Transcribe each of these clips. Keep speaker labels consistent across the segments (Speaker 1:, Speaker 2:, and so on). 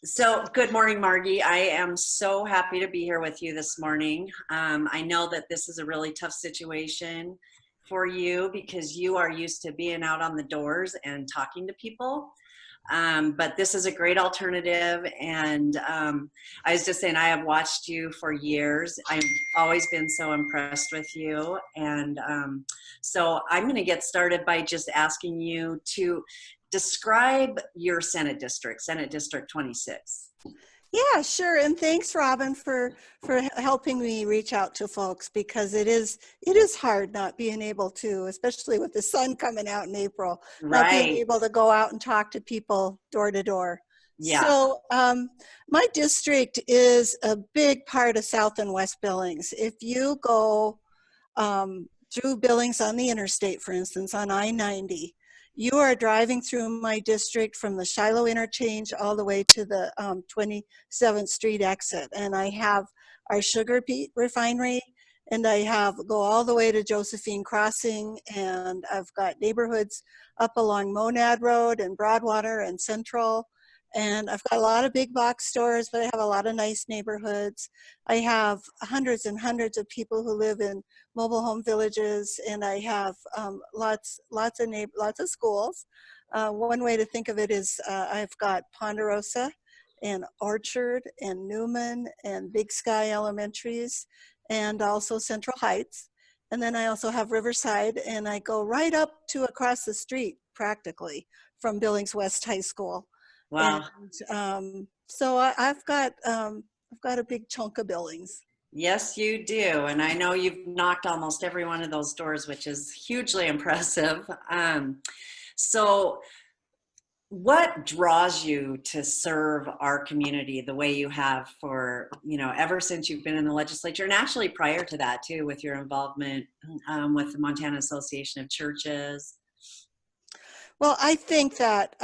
Speaker 1: So good morning, Margie. I am so happy to be here with you this morning. I know that this is a really tough situation for you because you are used to being out on the doors and talking to people. But this is a great alternative. And I was just saying, I have watched you for years. I've always been so impressed with you. And so I'm going to get started by just asking you to describe your Senate District 26.
Speaker 2: Yeah, sure. And thanks, Robyn, for helping me reach out to folks, because it is hard not being able to, especially with the sun coming out in April, not being
Speaker 1: Right.
Speaker 2: able to go out and talk to people door to door.
Speaker 1: Yeah.
Speaker 2: So my district is a big part of South and West Billings. If you go through Billings on the interstate, for instance, on I-90, you are driving through my district from the Shiloh interchange all the way to the 27th Street exit. And I have our sugar beet refinery, and I go all the way to Josephine Crossing, and I've got neighborhoods up along Monad Road and Broadwater and Central. And I've got a lot of big box stores, but I have a lot of nice neighborhoods. I have hundreds and hundreds of people who live in mobile home villages, and I have lots of schools. One way to think of it is I've got Ponderosa and Orchard and Newman and Big Sky Elementaries, and also Central Heights. And then I also have Riverside, and I go right up to across the street practically from Billings West High School.
Speaker 1: Wow.
Speaker 2: And so I've got a big chunk of Billings.
Speaker 1: Yes, you do. And I know you've knocked almost every one of those doors, which is hugely impressive. So what draws you to serve our community the way you have for, ever since you've been in the legislature, and actually prior to that too, with your involvement with the Montana Association of Churches?
Speaker 2: Well, I think that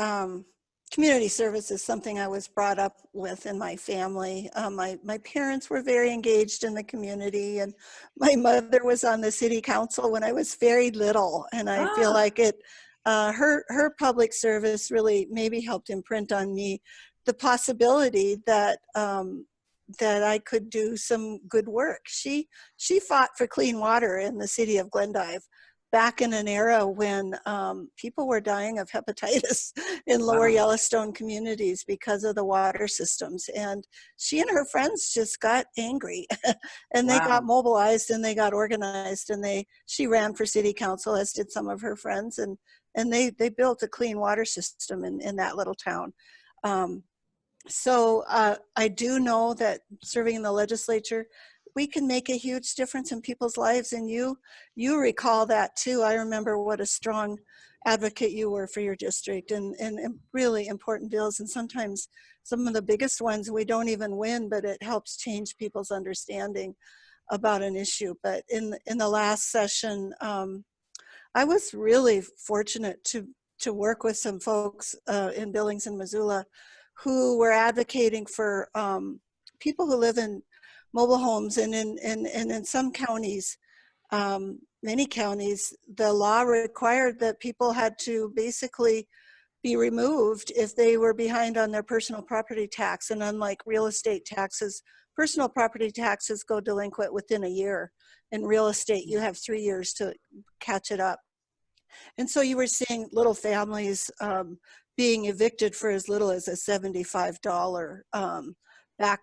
Speaker 2: community service is something I was brought up with in my family. My parents were very engaged in the community, and my mother was on the city council when I was very little. And I feel like her public service really maybe helped imprint on me the possibility that that I could do some good work. She fought for clean water in the city of Glendive back in an era when people were dying of hepatitis in lower Yellowstone communities because of the water systems. And she and her friends just got angry and they got mobilized and they got organized, and she ran for city council, as did some of her friends, and they built a clean water system in that little town. So I do know that serving in the legislature, we can make a huge difference in people's lives. And you recall that too. I remember what a strong advocate you were for your district, and really important bills. And sometimes some of the biggest ones we don't even win, but it helps change people's understanding about an issue. But in the last session, I was really fortunate to work with some folks in Billings and Missoula who were advocating for people who live in mobile homes, and in some counties, many counties, the law required that people had to basically be removed if they were behind on their personal property tax. And unlike real estate taxes, personal property taxes go delinquent within a year. In real estate, you have 3 years to catch it up. And so you were seeing little families being evicted for as little as a $75 back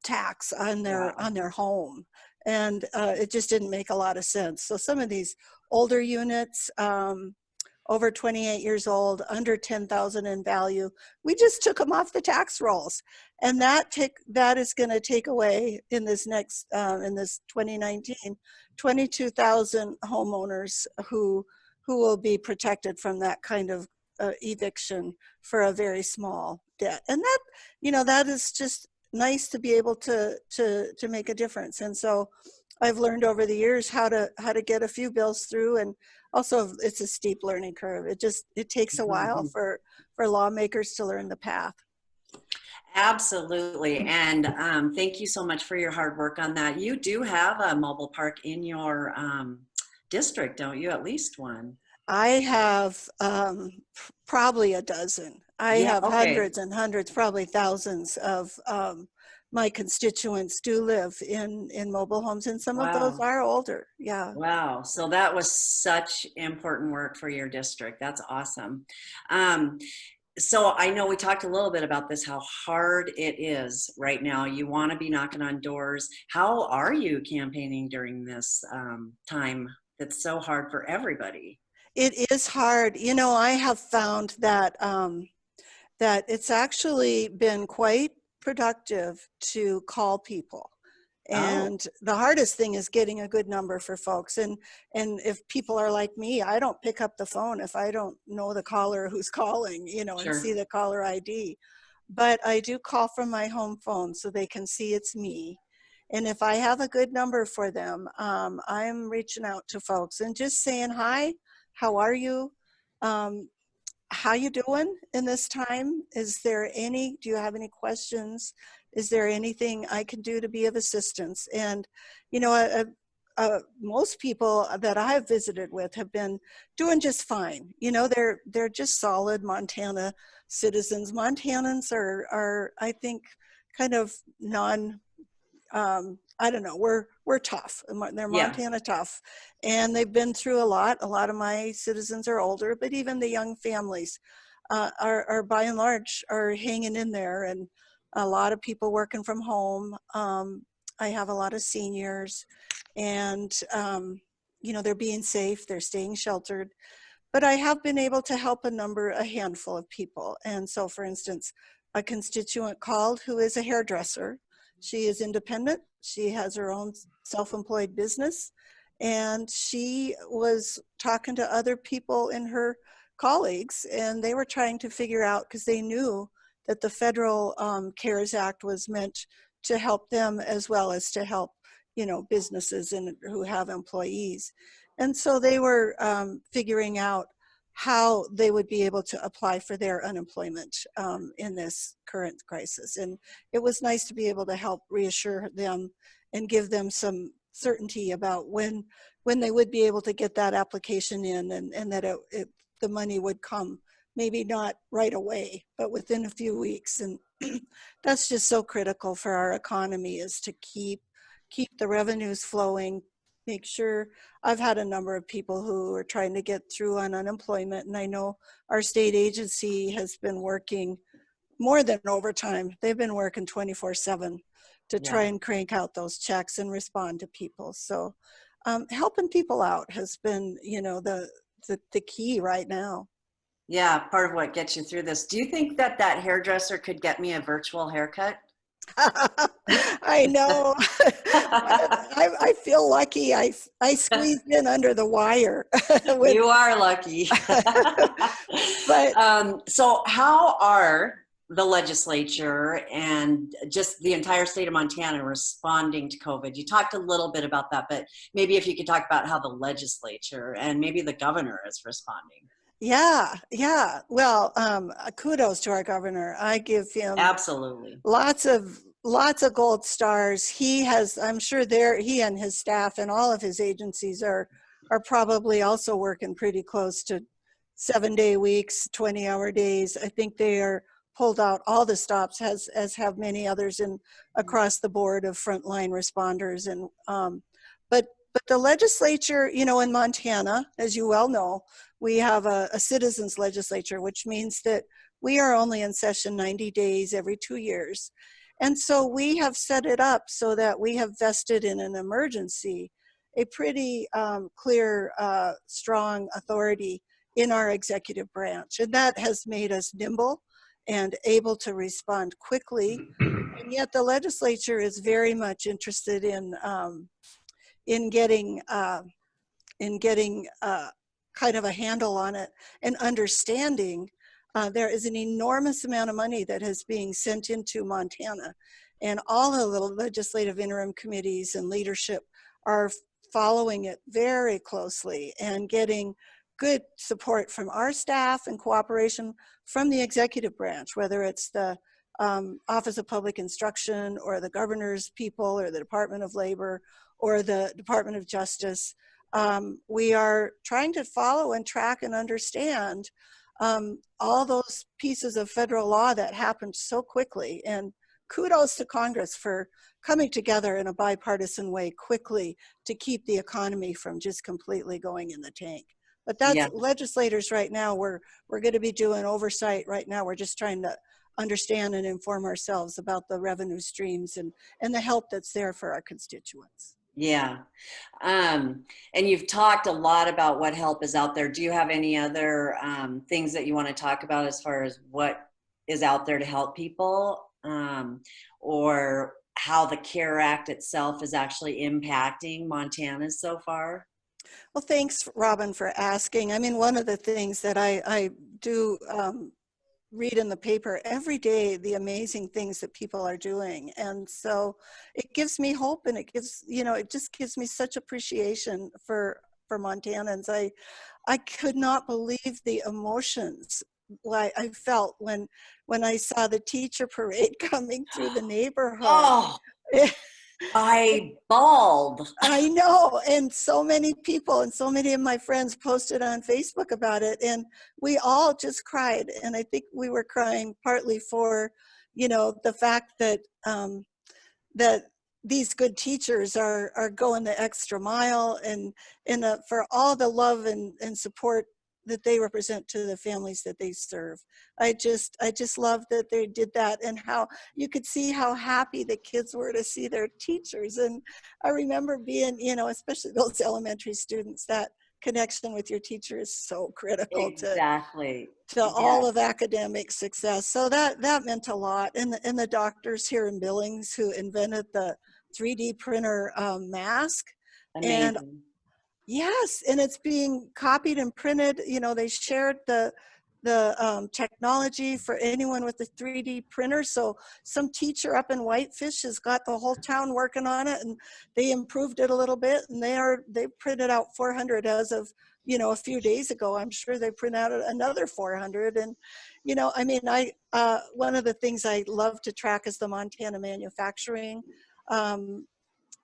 Speaker 2: tax on their home, and it just didn't make a lot of sense. So some of these older units, over 28 years old, under 10,000 in value, we just took them off the tax rolls, and that is going to take away in this 2019, 22,000 homeowners who will be protected from that kind of eviction for a very small debt. And that is just nice to be able to make a difference. And so I've learned over the years how to get a few bills through, and also it's a steep learning curve. It takes a while for lawmakers to learn the path.
Speaker 1: Absolutely. And thank you so much for your hard work on that. You do have a mobile park in your district, don't you? At least one.
Speaker 2: I have probably a dozen. I
Speaker 1: Yeah,
Speaker 2: have
Speaker 1: okay.
Speaker 2: hundreds and hundreds, probably thousands of my constituents do live in mobile homes, and some of those
Speaker 1: Wow.
Speaker 2: are older. Yeah.
Speaker 1: Wow. So that was such important work for your district. That's awesome. Um, so I know we talked a little bit about this, how hard it is right now. You want to be knocking on doors. How are you campaigning during this time that's so hard for everybody?
Speaker 2: It is hard. You know, I have found that that it's actually been quite productive to call people.
Speaker 1: Oh,
Speaker 2: And the hardest thing is getting a good number for folks. And if people are like me, I don't pick up the phone if I don't know the caller who's calling, you know, and see
Speaker 1: sure.
Speaker 2: the caller ID. But I do call from my home phone so they can see it's me. And if I have a good number for them, I'm reaching out to folks and just saying, hi, how are you? Um, how you doing in this time? Is there any, do you have any questions? Is there anything I can do to be of assistance? And, you know, most people that I've visited with have been doing just fine. You know, they're just solid Montana citizens. Montanans are I think, kind of non, I don't know, we're tough. They're
Speaker 1: Yeah.
Speaker 2: Montana tough, and they've been through a lot. A lot of my citizens are older, but even the young families are by and large are hanging in there, and a lot of people working from home. I have a lot of seniors, and you know, they're being safe, they're staying sheltered. But I have been able to help a handful of people. And so, for instance, a constituent called who is a hairdresser. She is independent. She has her own self-employed business. And she was talking to other people in her colleagues, and they were trying to figure out, because they knew that the federal CARES Act was meant to help them as well as to help, you know, businesses and who have employees. And so they were figuring out how they would be able to apply for their unemployment in this current crisis. And it was nice to be able to help reassure them and give them some certainty about when they would be able to get that application in, and that the money would come, maybe not right away, but within a few weeks. And that's just so critical for our economy, is to keep the revenues flowing, make sure. I've had a number of people who are trying to get through on unemployment, and I know our state agency has been working more than overtime. They've been working 24/7 to try
Speaker 1: Yeah.
Speaker 2: and crank out those checks and respond to people. So helping people out has been, you know, the key right now.
Speaker 1: Yeah. Part of what gets you through this. Do you think that that hairdresser could get me a virtual haircut?
Speaker 2: I know. I feel lucky. I squeezed in under the wire. When,
Speaker 1: You are lucky.
Speaker 2: but
Speaker 1: So how are the legislature and just the entire state of Montana responding to COVID? You talked a little bit about that, but maybe if you could talk about how the legislature and maybe the governor is responding.
Speaker 2: yeah, yeah. Well, kudos to our governor. I give him
Speaker 1: Absolutely.
Speaker 2: lots of gold stars. He has, I'm sure he and his staff and all of his agencies are probably also working pretty close to 7-day weeks, 20-hour days. I think they are pulled out all the stops, as have many others in across the board of frontline responders. And but the legislature, you know, in Montana, as you well know, we have a citizens legislature, which means that we are only in session 90 days every 2 years. And so we have set it up so that we have vested in an emergency a pretty clear, strong authority in our executive branch. And that has made us nimble and able to respond quickly. And yet the legislature is very much interested in getting kind of a handle on it and understanding there is an enormous amount of money that is being sent into Montana, and all of the legislative interim committees and leadership are following it very closely and getting good support from our staff and cooperation from the executive branch, whether it's the Office of Public Instruction or the governor's people or the Department of Labor or the Department of Justice. We are trying to follow and track and understand all those pieces of federal law that happened so quickly. And kudos to Congress for coming together in a bipartisan way quickly to keep the economy from just completely going in the tank. But that's
Speaker 1: Yeah.
Speaker 2: legislators right now. We're going to be doing oversight right now. We're just trying to understand and inform ourselves about the revenue streams and the help that's there for our constituents.
Speaker 1: Yeah. And you've talked a lot about what help is out there. Do you have any other things that you want to talk about as far as what is out there to help people, or how the CARE Act itself is actually impacting Montana so far?
Speaker 2: Well, thanks, Robyn, for asking. I mean, one of the things that I do read in the paper every day, the amazing things that people are doing. And so it gives me hope, and it gives, it just gives me such appreciation for Montanans. I could not believe the emotions I felt when I saw the teacher parade coming through the neighborhood.
Speaker 1: Oh, I bawled.
Speaker 2: I know, and so many people and so many of my friends posted on Facebook about it, and we all just cried. And I think we were crying partly for, the fact that that these good teachers are going the extra mile, and for all the love and support that they represent to the families that they serve. I just love that they did that, and how you could see how happy the kids were to see their teachers. And I remember being, especially those elementary students, that connection with your teacher is so critical
Speaker 1: Exactly.
Speaker 2: to all of academic success. So that meant a lot. And the doctors here in Billings who invented the 3D printer mask. And
Speaker 1: Amazing.
Speaker 2: yes, and it's being copied and printed. They shared the technology for anyone with a 3D printer. So some teacher up in Whitefish has got the whole town working on it, and they improved it a little bit, and they printed out 400 as of a few days ago. I'm sure they print out another 400. And one of the things I love to track is the Montana Manufacturing um,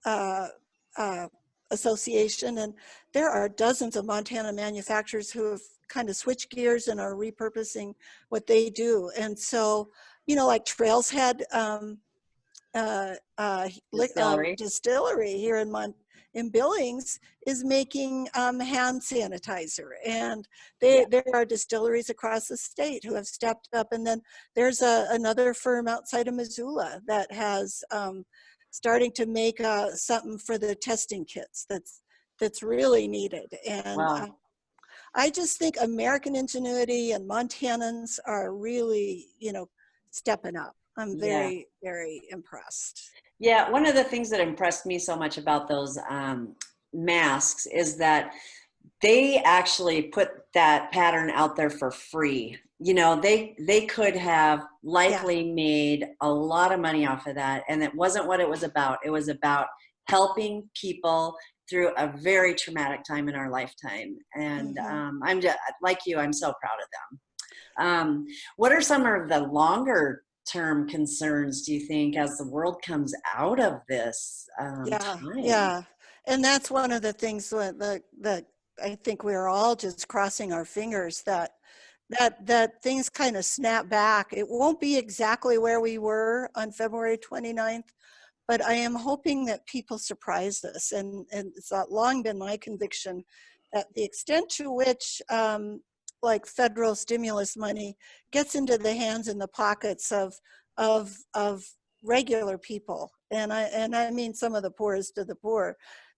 Speaker 2: uh, uh, Association, and there are dozens of Montana manufacturers who have kind of switched gears and are repurposing what they do. And so, like Trails Head
Speaker 1: Distillery.
Speaker 2: distillery here in Billings is making hand sanitizer, and
Speaker 1: Yeah.
Speaker 2: there are distilleries across the state who have stepped up. And then there's another firm outside of Missoula that has starting to make something for the testing kits that's really needed. And
Speaker 1: Wow.
Speaker 2: I just think American ingenuity and Montanans are really, stepping up. I'm
Speaker 1: Yeah.
Speaker 2: very, very impressed.
Speaker 1: Yeah, one of the things that impressed me so much about those masks is that they actually put that pattern out there for free. They could have
Speaker 2: Yeah,
Speaker 1: likely made a lot of money off of that, and it wasn't what it was about. It was about helping people through a very traumatic time in our lifetime. And
Speaker 2: hmm
Speaker 1: I'm just like you, I'm so proud of them. What are some of the longer term concerns, do you think, as the world comes out of this
Speaker 2: yeah,
Speaker 1: time?
Speaker 2: yeah. And that's one of the things that I think we're all just crossing our fingers that things kind of snap back. It won't be exactly where we were on February 29th, but I am hoping that people surprise us. And it's long been my conviction that the extent to which like federal stimulus money gets into the hands and the pockets of regular people, and I mean some of the poorest of the poor,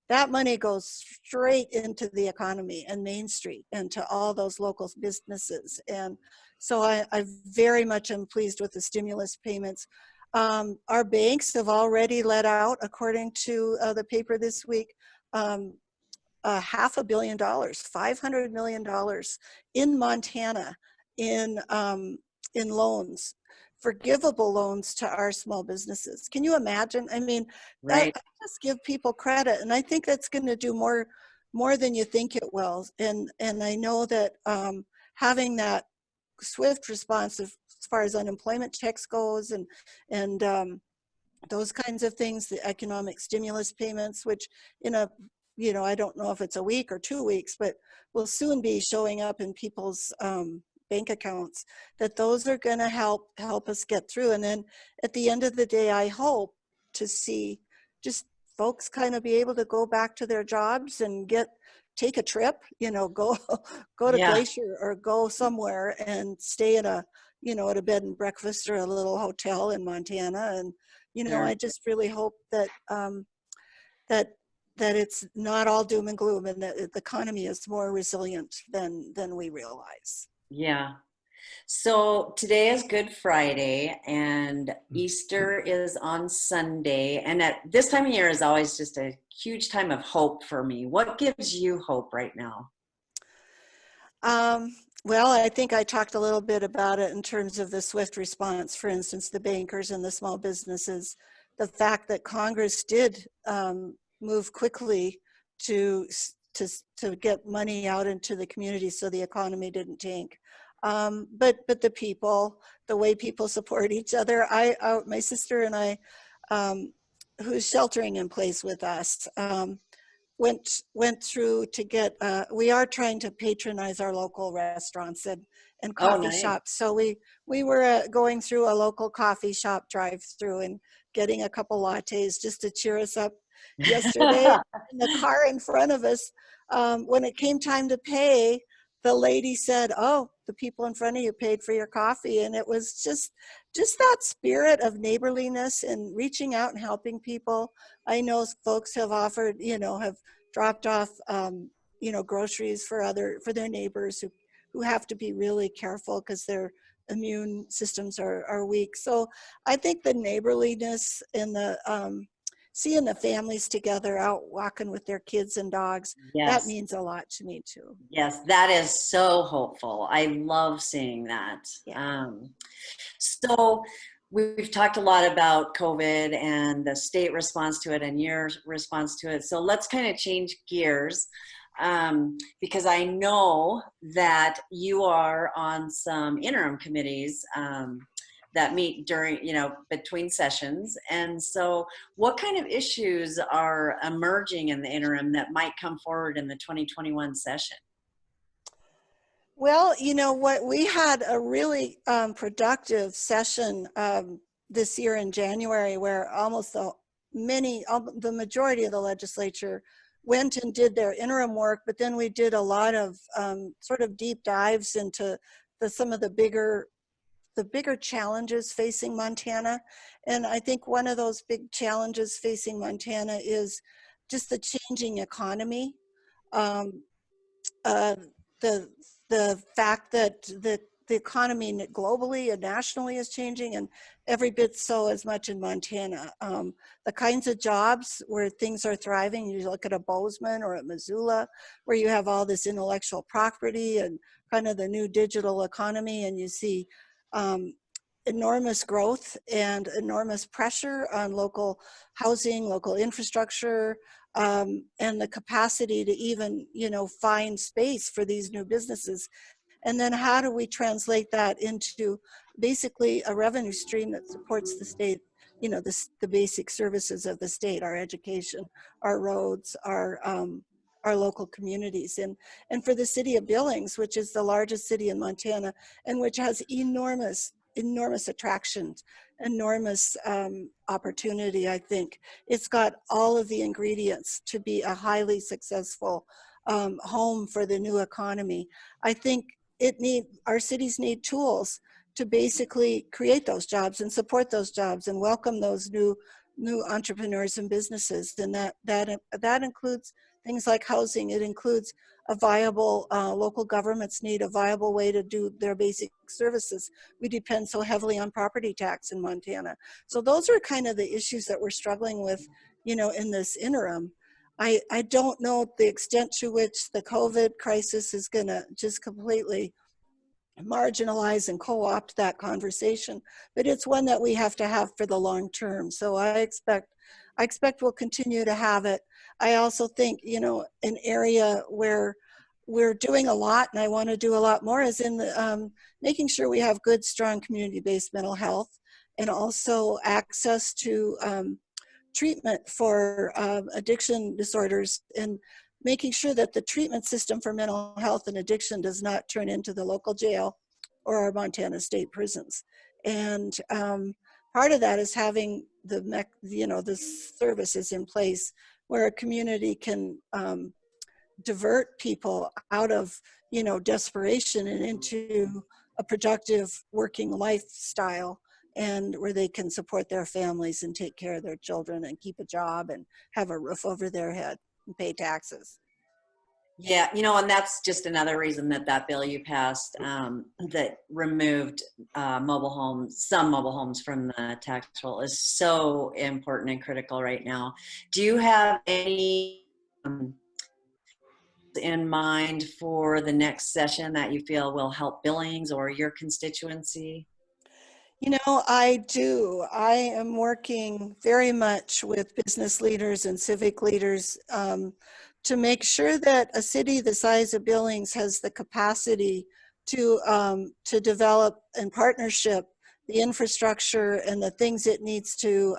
Speaker 2: that money goes straight into the economy and Main Street and to all those local businesses. And so I very much am pleased with the stimulus payments. Our banks have already let out, according to the paper this week, $500 million, $500 million in Montana in loans, forgivable loans to our small businesses. Can you imagine? I mean, that
Speaker 1: Right.
Speaker 2: I just give people credit, and I think that's going to do more than you think it will. And I know that having that swift response as far as unemployment checks goes, and those kinds of things, the economic stimulus payments, which in a I don't know if it's a week or 2 weeks, but will soon be showing up in people's bank accounts, that those are going to help us get through. And then at the end of the day, I hope to see just folks kind of be able to go back to their jobs and take a trip, go go to
Speaker 1: Yeah.
Speaker 2: Glacier or go somewhere and stay at at a bed and breakfast or a little hotel in Montana. And
Speaker 1: Sure.
Speaker 2: I just really hope that that it's not all doom and gloom, and that the economy is more resilient than we realize.
Speaker 1: Yeah. So today is Good Friday and Easter is on Sunday. And at this time of year is always just a huge time of hope for me. What gives you hope right now?
Speaker 2: Um, well, I think I talked a little bit about it in terms of the swift response. For instance, the bankers and the small businesses, the fact that Congress did move quickly to get money out into the community so the economy didn't tank. But the people, the way people support each other. My sister and I, who's sheltering in place with us, went through to get we are trying to patronize our local restaurants and
Speaker 1: Oh,
Speaker 2: coffee
Speaker 1: nice.
Speaker 2: shops. So we were going through a local coffee shop drive through and getting a couple lattes just to cheer us up yesterday. In the car in front of us, when it came time to pay, the lady said, "Oh, the people in front of you paid for your coffee." And it was just that spirit of neighborliness and reaching out and helping people. I know folks have offered, have dropped off, groceries for their neighbors who have to be really careful because their immune systems are weak. So I think the neighborliness and the seeing the families together out walking with their kids and dogs, that
Speaker 1: Yes.
Speaker 2: means a lot to me too.
Speaker 1: Yes, that is so hopeful. I love seeing that.
Speaker 2: Yeah.
Speaker 1: So we've talked a lot about COVID and the state response to it and your response to it. So let's kind of change gears, because I know that you are on some interim committees that meet during, between sessions. And so what kind of issues are emerging in the interim that might come forward in the 2021 session?
Speaker 2: Well, what, we had a really productive session this year in January, where almost the majority of the legislature went and did their interim work, but then we did a lot of sort of deep dives into some of the bigger challenges facing Montana. And I think one of those big challenges facing Montana is just the changing economy. Um, uh, the fact that the economy globally and nationally is changing, and every bit so as much in Montana. The kinds of jobs where things are thriving, you look at a Bozeman or at Missoula, where you have all this intellectual property and kind of the new digital economy, and you see um, enormous growth and enormous pressure on local housing, local infrastructure, and the capacity to even, find space for these new businesses. And then how do we translate that into basically a revenue stream that supports the state, the basic services of the state, our education, our roads, our local communities. And for the city of Billings, which is the largest city in Montana, and which has enormous attractions, enormous opportunity, I think. It's got all of the ingredients to be a highly successful home for the new economy. I think our cities need tools to basically create those jobs and support those jobs and welcome those new entrepreneurs and businesses. And that includes things like housing. It includes a viable, local governments need a viable way to do their basic services. We depend so heavily on property tax in Montana. So those are kind of the issues that we're struggling with, in this interim. I don't know the extent to which the COVID crisis is going to just completely marginalize and co-opt that conversation, but it's one that we have to have for the long term. So I expect we'll continue to have it. I also think, an area where we're doing a lot, and I want to do a lot more, is in the making sure we have good, strong community-based mental health, and also access to treatment for addiction disorders, and making sure that the treatment system for mental health and addiction does not turn into the local jail or our Montana state prisons. And part of that is having the services in place where a community can divert people out of, desperation and into a productive working lifestyle, and where they can support their families and take care of their children and keep a job and have a roof over their head and pay taxes.
Speaker 1: Yeah, and that's just another reason that bill you passed that removed some mobile homes from the tax roll is so important and critical right now. Do you have any in mind for the next session that you feel will help Billings or your constituency?
Speaker 2: I do. I am working very much with business leaders and civic leaders to make sure that a city the size of Billings has the capacity to develop in partnership the infrastructure and the things it needs to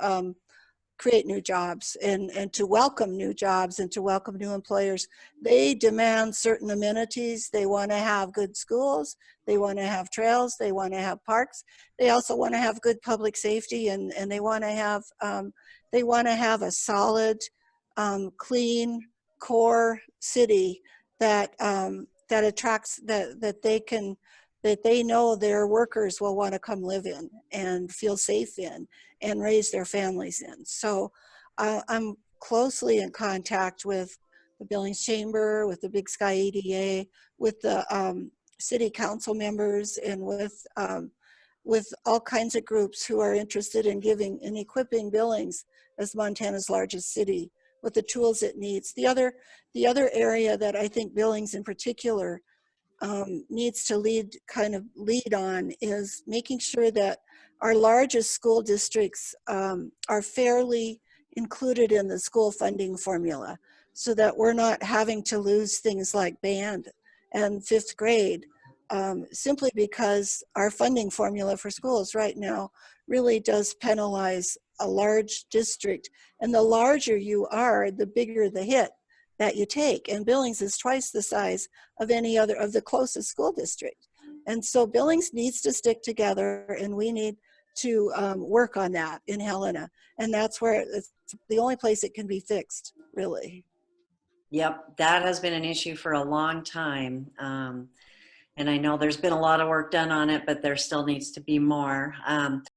Speaker 2: create new jobs and to welcome new jobs and to welcome new employers. They demand certain amenities. They want to have good schools. They want to have trails. They want to have parks. They also want to have good public safety, and they want to have a solid, clean core city that that attracts that they know their workers will want to come live in and feel safe in and raise their families in. So I'm closely in contact with the Billings Chamber, with the Big Sky EDA, with the city council members, and with all kinds of groups who are interested in giving and equipping Billings as Montana's largest city with the tools it needs. The other area that I think Billings in particular needs to lead on is making sure that our largest school districts are fairly included in the school funding formula, so that we're not having to lose things like band and fifth grade simply because our funding formula for schools right now really does penalize a large district. And the larger you are, the bigger the hit that you take. And Billings is twice the size of any other of the closest school district. And so Billings needs to stick together, and we need to work on that in Helena. And that's where it's the only place it can be fixed, really.
Speaker 1: Yep, that has been an issue for a long time. And I know there's been a lot of work done on it, but there still needs to be more.